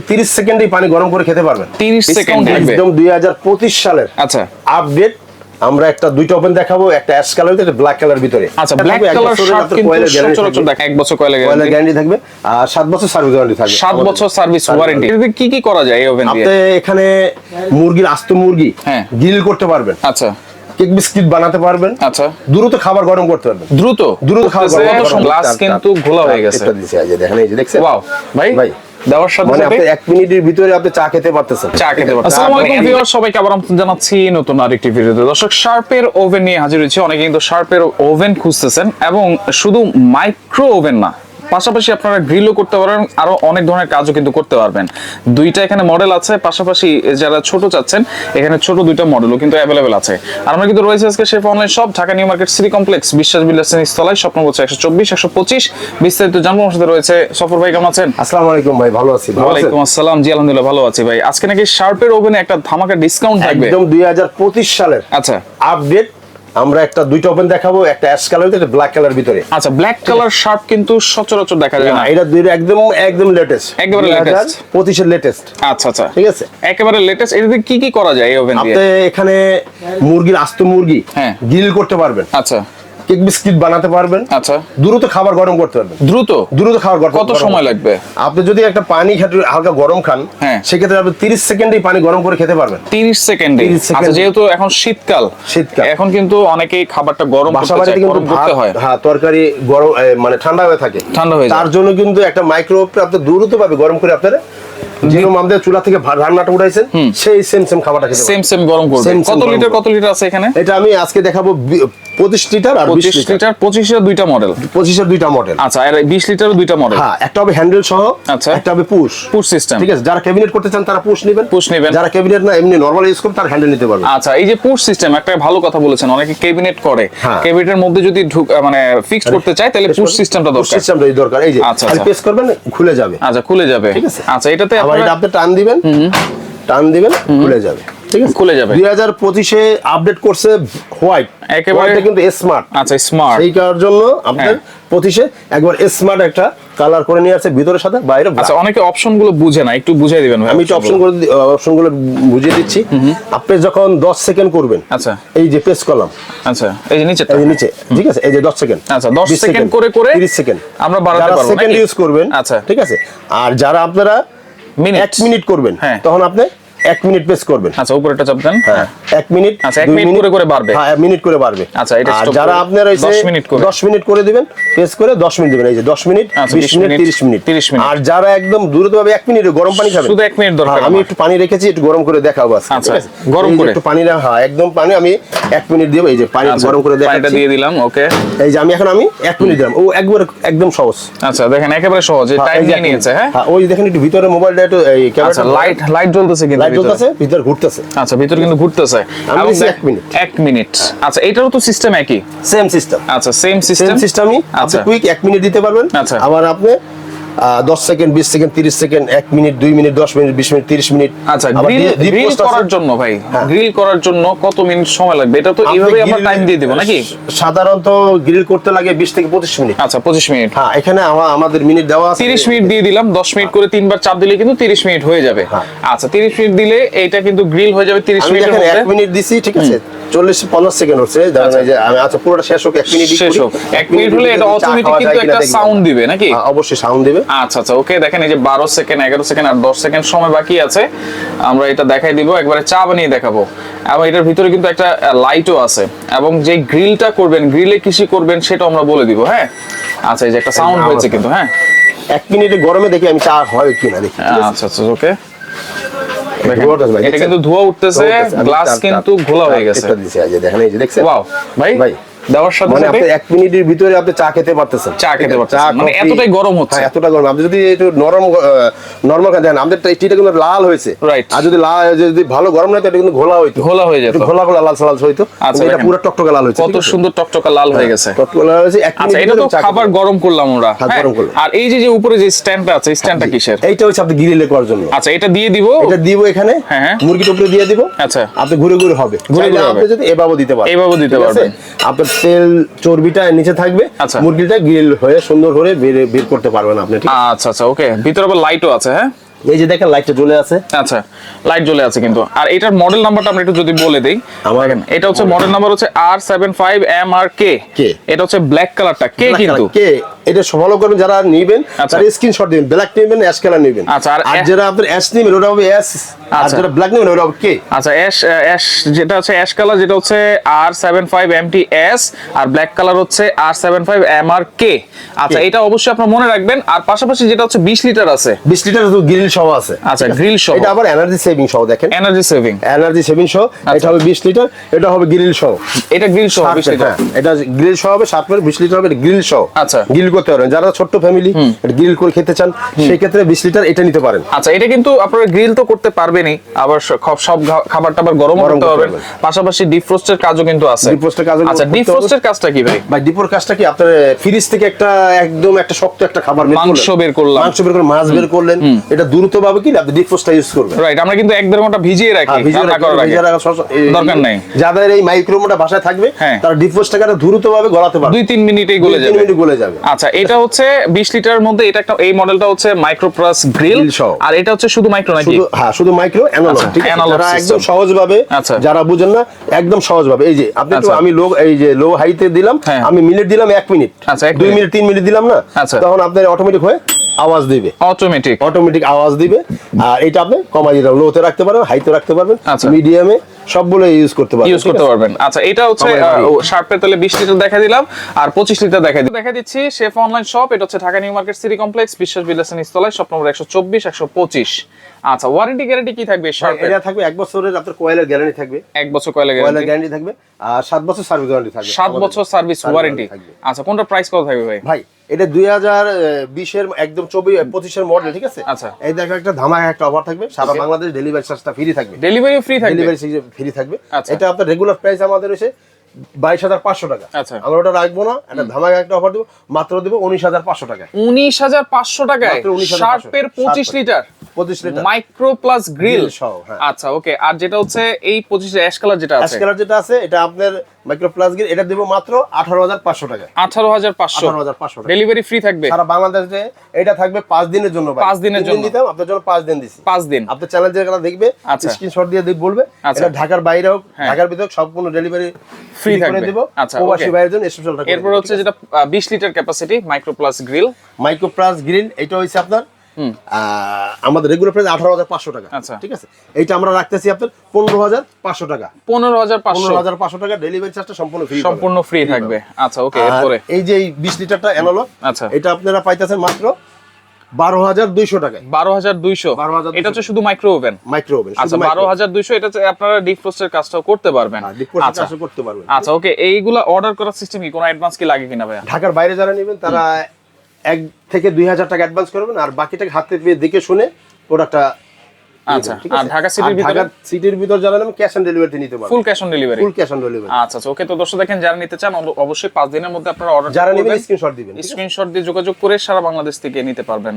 30 সেকেন্ডেই পানি গরম করে খেতে পারবেন। 30 সেকেন্ড একদম 2025 সালের আচ্ছা আপডেট। আমরা একটা দুইটা ওপেন দেখাবো, একটা অ্যাশ কালার একটা ব্ল্যাক কালার ভিতরে। আচ্ছা ব্ল্যাক কালার শার্ট কিন্তু সচরাচর দেখা 1 বছর কয়লা গ্যারান্টি থাকবে আর 7 বছর সার্ভিস ওয়ারেন্টি থাকবে। 7 বছর সার্ভিস ওয়ারেন্টি। এতে কি কি করা যায় এই ওভেন দিয়ে? আপনি এখানে মুরগির আস্ত মুরগি হ্যাঁ গ্রিল করতে পারবেন। আচ্ছা কেক বিস্কিট বানাতে পারবেন। আচ্ছা দ্রুত খাবার গরম করতে পারবেন। দ্রুত খাবার গরম করতে পারবেন। গ্লাস কিন্তু ঘোলা হয়ে গেছে। এটা দিছি, এই যে দেখেন, এই যে দেখছেন। ওয়াও ভাই ভাই দেওয়ার সাথে মানে সাথে আপনি 1 মিনিটের ভিতরে আপনি চা খেতে পারতেছেন। আসসালামু আলাইকুম ভিউয়ার, সবাইকে আবার আমন্ত্রণ জানাচ্ছি নতুন আরেকটি ভিডিওতে। দর্শক, শার্পের ওভেন নিয়ে হাজির হয়েছি। অনেকে কিন্তু শার্পের ওভেন খুঁজতেছেন এবং শুধু মাইক্রো ওভেন না, পাশাপাশি আপনারা গ্রিলও করতে পারবেন, আরো অনেক ধরনের কাজও কিন্তু করতে পারবেন। দুইটা এখানে মডেল আছে, পাশাপাশি যারা ছোট চাচ্ছেন এখানে ছোট দুইটা মডেলও কিন্তু অ্যাভেলেবেল আছে। আর আমরা কিন্তু রয়েছে আজকে chef online shop, Dhaka new market city complex, বিশ্বাস বিল্ডার্স এর নিচতলায়, শপ নম্বর 124 125। বিস্তারিত জানবো। আমার সাথে রয়েছে সফর ভাই, কেমন আছেন? আসসালামু আলাইকুম ভাই, ভালো আছি। ওয়ালাইকুম আসসালাম, জি আলহামদুলিল্লাহ ভালো আছি ভাই। আজকে নাকি শার্পের ওভেনে একটা ধামাকা ডিসকাউন্ট থাকবে একদম 2025 সালের আচ্ছা আপডেট। আমরা একটা দুইটা ওপেন দেখাবো, একটা অ্যাশ কালার একটা ব্ল্যাক কালার ভিতরে। আচ্ছা ব্ল্যাক কালার শার্প কিন্তু সচরাচর দেখা যায় না, এটা দুইটা একদম লেটেস্ট, একেবারে লেটেস্ট, 25 এর লেটেস্ট। আচ্ছা আচ্ছা ঠিক আছে, একেবারে লেটেস্ট। এটাতে কি কি করা যায় এই ওভেন দিয়ে? আপনি এখানে মুরগির আস্ত মুরগি হ্যাঁ গ্রিল করতে পারবেন। আচ্ছা কেক বিস্কিট বানাতে পারবেন। আচ্ছা দ্রুত খাবার গরম করতে পারবেন। দ্রুত খাবার গরম। কত সময় লাগবে? আপনি যদি একটা পানি হালকা গরম খান, হ্যাঁ, সেক্ষেত্রে আপনি 30 সেকেন্ডেই পানি গরম করে খেতে পারবেন। 30 সেকেন্ডে। আচ্ছা, যেহেতু এখন শীতকাল এখন কিন্তু অনেকেই খাবারটা গরম করতে চায়, গরম করতে হয়। হ্যাঁ, তরকারি গরম মানে ঠান্ডা হয়ে থাকে, তার জন্য কিন্তু একটা মাইক্রোওয়েভ আপনি দ্রুত ভাবে গরম করে আপনারা যেরকম আমাদের চুলা থেকে রান্নাটা উঠাইছেন সেই সেম খাবারটা খেতে সেম গরম করবে। কত লিটার আছে এখানে? এটা আমি আজকে দেখাবো 25 লিটার আর 20 লিটার। 25 এর দুইটা মডেল। 25 এর দুইটা মডেল। আচ্ছা, আর 20 লিটারের দুইটা মডেল। হ্যাঁ, একটা হবে হ্যান্ডেল সহ, আচ্ছা, একটা হবে পুশ সিস্টেম। ঠিক আছে, যারা ক্যাবিনেট করতে চান তারা পুশ নেবেন, যারা ক্যাবিনেট না এমনি নরমাল ইউজ করবে তারা হ্যান্ডেল নিতে পারবে। আচ্ছা, এই যে পুশ সিস্টেম, একটা ভালো কথা বলেছেন, অনেকে ক্যাবিনেট করে, ক্যাবিনেটের মধ্যে যদি মানে ফিক্সড করতে চায় তাহলে পুশ সিস্টেমটা দরকার। সিস্টেমটাই দরকার। এই যে খালি প্রেস করবেন, খুলে যাবে। আচ্ছা, খুলে যাবে। ঠিক আছে। আচ্ছা, এটাতে আপনি টান দিবেন, খুলে যাবে। ঠিক আছে, খুলে যাবে। 2025 এ আপডেট করছে হোয়াইট, একেবারে কিন্তু স্মার্ট। আচ্ছা, স্মার্ট। সেই কারণের জন্য আপনাদের 25 এ একবার স্মার্ট একটা কালার করে নিয়ে আসছে, ভিতরের সাথে বাইরে। আচ্ছা, অনেকে অপশনগুলো বুঝে না, একটু বুঝিয়ে দিবেন ভাই। আমি একটু অপশনগুলো বুঝিয়ে দিচ্ছি। আপনি যখন 10 সেকেন্ড করবেন, আচ্ছা, এই যে প্রেস করলাম, আচ্ছা, এই যে নিচে, ঠিক আছে, এই যে 10 সেকেন্ড। আচ্ছা, 10 সেকেন্ড করে 30 সেকেন্ড আমরা বাড়াতে পারবো। সেকেন্ড ইউজ করবেন। আচ্ছা, ঠিক আছে। আর যারা আপনারা 1 মিনিট করবেন, তখন আপনি 1 মিনিট প্রেস করবেন। আচ্ছা, উপরেটা চাপ দেন। হ্যাঁ, 1 মিনিট। আচ্ছা, 1 মিনিট করে বাড়বে। হ্যাঁ, 1 মিনিট করে বাড়বে। আচ্ছা, এটা আর যারা আপনারা 10 মিনিট করে দিবেন, প্রেস করে 10 মিনিট দিবেন। এই যে 10 মিনিট, 20 মিনিট, 30 মিনিট। আর যারা একদম দ্রুতভাবে 1 মিনিটে গরম পানি খাবেন, শুধু 1 মিনিট দরকার। আমি একটু পানি রেখেছি, একটু গরম করে দেখাবো আজকে। আচ্ছা, গরম করে একটু পানি একদম পানি আমি 1 মিনিট দিব। এই যে পানি গরম করে দেখাচ্ছি, পানিটা দিয়ে দিলাম। ওকে, এই যে আমি 1 মিনিট দিলাম। ও একদম সহজ। আচ্ছা, দেখেন একেবারে সহজ, টাইম নিয়েছে। হ্যাঁ, ওই দেখেন একটু ভিতরে মোবাইলটা একটু এই ক্যামেরাটা লাইট জ্বলতেছে, কিন্তু লাইট জ্বলতেছে, ভিতর ঘুরতেছে। আচ্ছা, ভিতর কিন্তু ঘুরতেছে। আমি 1 মিনিট। আচ্ছা, এটারও তো সিস্টেম একই, সেম সিস্টেম। আচ্ছা, সেম সিস্টেমই। আপনি কুইক 1 মিনিট দিতে পারবেন। আচ্ছা, আবার আপনি 10 second, 20 second, 30 second, 1 minute, 2 minute, 10 minute, 20 minute, 30 minute. আচ্ছা, গ্রিল করার জন্য ভাই, গ্রিল করার জন্য কত মিনিট সময় লাগবে? এটা তো এইভাবে আমরা টাইম দিয়ে দেব নাকি? সাধারণত গ্রিল করতে লাগে 20 থেকে 25 মিনিট। আচ্ছা, 25 মিনিট। হ্যাঁ, এখানে আমাদের মিনিট দেওয়া আছে। 30 মিনিট দিয়ে দিলাম, 10 মিনিট করে 3 বার চাপ দিলে কিন্তু 30 মিনিট হয়ে যাবে। আচ্ছা, 30 মিনিট দিলে এইটা কিন্তু গ্রিল হয়ে যাবে 30 মিনিটের মধ্যে। 1 মিনিট দিছি, ঠিক আছে, 40-50 সেকেন্ড হচ্ছে। ধরেন এই যে আচ্ছা, পুরোটা শেষ হোক, 1 মিনিট শেষ হোক। 1 মিনিট হলে এটা অটোমেটিক কিন্তু একটা সাউন্ড দিবে নাকি? অবশ্যই সাউন্ড দিবে। আচ্ছা আচ্ছা, ওকে। দেখেন এই যে 12 সেকেন্ড, 11 সেকেন্ড আর 10 সেকেন্ড সময় বাকি আছে। আমরা এটা দেখাই দিব, একবারে চা বানিয়ে দেখাবো। এবং এটার ভিতরে কিন্তু একটা লাইটও আছে, এবং যে গ্রিলটা করবেন, গ্রিলে কিসি করবেন সেটা আমরা বলে দিব। হ্যাঁ, আচ্ছা, এই যে একটা সাউন্ড হয়েছে কিন্তু। হ্যাঁ, 1 মিনিটে গরমে দেখি আমি চা হয় কিনা দেখি। আচ্ছা আচ্ছা, ওকে। এটা কিন্তু ধোঁয়া উঠতেছে, গ্লাস কিন্তু ঘোলা হয়ে গেছে। দেখেন, এই যে দেখছেন। ওয়াও ভাই, দেওয়ার সাথে মানে সাথে 1 মিনিটের ভিতরে আপনি চা খেতে পারতেছেন। মানে এতটাই গরম হচ্ছে। এতটা গরম। আপনি যদি একটু নরমাল খান, দেখেন আমাদের টিটা কিন্তু লাল হয়েছে। আর যদি ভালো গরম না হতো, এটা কিন্তু ঘোলা হয়ে যেত, ঘোলা লাল হইতো। আচ্ছা, এটা পুরো টকটকা লাল হয়েছে। কত সুন্দর টকটকা লাল হয়ে গেছে। আচ্ছা, এটা তো খাবার গরম করলাম আমরা। আর এই যে উপরে যে স্ট্যান্ডটা আছে, স্ট্যান্ডটা কিসের? এইটা হচ্ছে আপনি গ্রিলে করার জন্য। আচ্ছা, এটা দিয়ে দিব, এখানে। হ্যাঁ, মুরগির উপরে দিয়ে দিব। আচ্ছা, আপনি ঘুরে হবে, আপনি যদি এভাবে দিতে পারবেন। আপনার তেল চর্বিটা নিচে থাকবে, মুরগিটা গ্রিল হয়ে সুন্দর করে বের করতে পারবেন আপনি। আচ্ছা আচ্ছা, ওকে। ভিতরে আবার লাইটও আছে। হ্যাঁ, এই যে দেখেন লাইটটা জ্বলে আছে। আচ্ছা, লাইট জ্বলে আছে কিন্তু। আর এটার মডেল নাম্বারটা আমরা একটু যদি বলে দেই, দেখেন এটা হচ্ছে মডেল নাম্বার হচ্ছে R75MRK। এটা হচ্ছে ব্ল্যাক কালারটা কে, কিন্তু কে এটা ফলো করবেন যারা নেবেন তারা স্ক্রিনশট দিবেন, ব্ল্যাক নেবেন অ্যাশ কালার নেবেন। আচ্ছা, আর যারা আপনার অ্যাশ নেবেন ওটা হবে অ্যাশ, আর যারা ব্ল্যাক নেবেন ওটা হবে কে। আচ্ছা, অ্যাশ যেটা হচ্ছে অ্যাশ কালার, যেটা হচ্ছে R75MTS, আর ব্ল্যাক কালার হচ্ছে R75MRK। আচ্ছা, এটা অবশ্যই আপনারা মনে রাখবেন। আর পাশাপাশি যেটা হচ্ছে 20 লিটার আছে, 20 লিটার তো গ্রিল সহ আছে। আচ্ছা, গ্রিল সহ, এটা আবার এনার্জি সেভিং সহ, দেখেন এনার্জি সেভিং সহ। এটা হবে 20 লিটার, এটা হবে গ্রিল সহ। এটা গ্রিল সহ 20 লিটার, এটা গ্রিল সহ হবে 7 20 লিটার হবে গ্রিল সহ। আচ্ছা, গ্রিল করতে পারেন যারা ছোট ফ্যামিলি গ্রিল করে খেতে চান, সেই ক্ষেত্রে 20 লিটার এটা নিতে পারেন। আচ্ছা, এটা কিন্তু আপনারা গ্রিল তো করতে পারবেনই, আবার সব খাবার টাবার গরম করতে পারবেন। পাশাপাশি ডিফ্রস্টের কাজও কিন্তু আছে। ডিফ্রস্টের কাজও। আচ্ছা, ডিফ্রস্টের কাজটা কি ভাই? ভাই ডিফ্রোর কাজটা কি, আপনার ফ্রিজ থেকে একদম একটা শক্ত একটা খাবার মাংস বের করলাম, মাছ বের করলেন, এটা দ্রুত ভাবে কি আপনি ডিফ্রোস্টটা ইউজ করবেন। রাইট, আমরা কিন্তু 1-1.5 ঘন্টা ভিজিয়ে রাখি, রান্না করার আগে দরকার নাই। যাদের এই মাইক্রোওভেনটা বাসায় থাকবে তারা ডিফ্রোস্টটাকে দ্রুত ভাবে গলাতে পারবে, 2-3 মিনিটেই গলে যাবে। আচ্ছা, এটা হচ্ছে 20 লিটারের মধ্যে, এটা একটা, এই মডেলটা হচ্ছে মাইক্রো প্লাস গ্রিল, আর এটা হচ্ছে শুধু মাইক্রো নাকি? শুধু মাইক্রো অ্যানালগ। ঠিক আছে, যারা একদম সহজ ভাবে, যারা বুঝেন না একদম সহজ ভাবে, এই যে আপনি তো আমি লো হাইতে দিলাম, আমি মিনিট দিলাম 1 মিনিট, 2 মিনিট 3 মিনিট দিলাম না, তখন আপনার অটোমেটিক হয়ে আওয়াজ দিবে, অটোমেটিক আওয়াজ দিবে। আর এটা আপনি কমাই দিতে পারবেন, লোতে রাখতে পারবেন, হাইতে রাখতে পারবেন, মিডিয়ামে সবগুলো ইউজ করতে পারবেন। আচ্ছা, এটা হচ্ছে শার্পের তাহলে 20 লিটার দেখা দিলাম, আর 25 লিটার দেখা দিচ্ছি শেফ অনলাইন শপ। এটা হচ্ছে Dhaka new market city complex, বিশ্বাস বিলাসন ইস্তলায়, শপ নম্বর 124-125। আচ্ছা, ওয়ারেন্টি গ্যারান্টি কি থাকবে শার্পের? এটা থাকবে 1 বছরের আপনার কয়েলের গ্যারান্টি থাকবে, 1 বছর কয়েলের গ্যারান্টি থাকবে, আর 7 বছর সার্ভিস ওয়ারেন্টি থাকবে, 7 বছর সার্ভিস ওয়ারেন্টি। আচ্ছা, কোনটা প্রাইস কত থাকবে ভাই? এটা 2020 এর একদম 25 এর মডেল। ঠিক আছে, আচ্ছা, এই দেখো একটা ধামাকা একটা অফার থাকবে, সারা বাংলাদেশ ডেলিভারি চার্জটা ফ্রি থাকবে, ডেলিভারি ফ্রি থাকবে। এটা আপনার রেগুলার প্রাইস আমাদের হচ্ছে 22,500 টাকা। আচ্ছা, আমরা ওটা রাখবো না, এটা ধামাকা একটা অফার দেব, মাত্র দেব 19,500 টাকা। 19,500 টাকায় শার্পের 25 লিটার মাইক্রো প্লাস গ্রিল সহ। আচ্ছা, ওকে। আর যেটা হচ্ছে এই 25 অ্যাশ কালার যেটা আছে, এটা আপনার মাইক্রো প্লাস গ্রিল, এটা দেব মাত্র 18,500 টাকা। 18,500 ডেলিভারি ফ্রি থাকবে সারা বাংলাদেশে। এটা থাকবে 5 দিনের জন্য। 5 দিনের জন্য দিতাম, আপনার জন্য 5 দিন দিছি। 5 দিন আপনার চ্যানেল যেটা দেখবে স্ক্রিনশট দিয়ে বলবে, এটা ঢাকার বাইরে হোক ঢাকার ভিতরে সম্পূর্ণ ডেলিভারি ফ্রি থাকবে। আচ্ছা, প্রবাসী বাইরের জন্য স্পেশাল থাকবে। এরপর হচ্ছে যেটা 20 litre capacity micro plus grill, এটা হইছে আপনার আমাদের রেগুলার প্রাইস 18,500 টাকা। ঠিক আছে, এইটা আমরা রাখতেছি আপনার 15,500 টাকা। 15,500 টাকা ডেলিভারি চার্জটা সম্পূর্ণ ফ্রি থাকবে। আচ্ছা, ওকে। এরপরে এই যে 20 লিটারটা অ্যানালগ, আচ্ছা, এটা আপনারা পাইতেছেন মাত্র 12,200 টাকায়। 12,200 এটা হচ্ছে শুধু মাইক্রো ওভেন। আচ্ছা, 12,200 এটা আপনারা ডিফ্রস্টের কাজটাও করতে পারবেন। আচ্ছা, ওকে। এইগুলা অর্ডার করার সিস্টেম কি, কোনো অ্যাডভান্স কি লাগে কিনা ভাই? ঢাকার বাইরে যারা নেবেন তারা 1 থেকে 2,000 টাকা অ্যাডভান্স করবেন, আর বাকিটাকে হাতে পেয়ে দেখে শুনে প্রোডাক্টটা। আচ্ছা, আর ঢাকা সিটির ভিতর যারা নেবেন ক্যাশ অন ডেলিভারি নিতে পারবেন, ফুল ক্যাশ অন ডেলিভারি। আচ্ছা, ওকে। তো দর্শক দেখেন, যারা নিতে চান অবশ্যই 5 দিনের মধ্যে আপনারা অর্ডার যারা নেবেন স্ক্রিনশট দিবেন, স্ক্রিনশট দিয়ে যোগাযোগ করে সারা বাংলাদেশ থেকে নিতে পারবেন।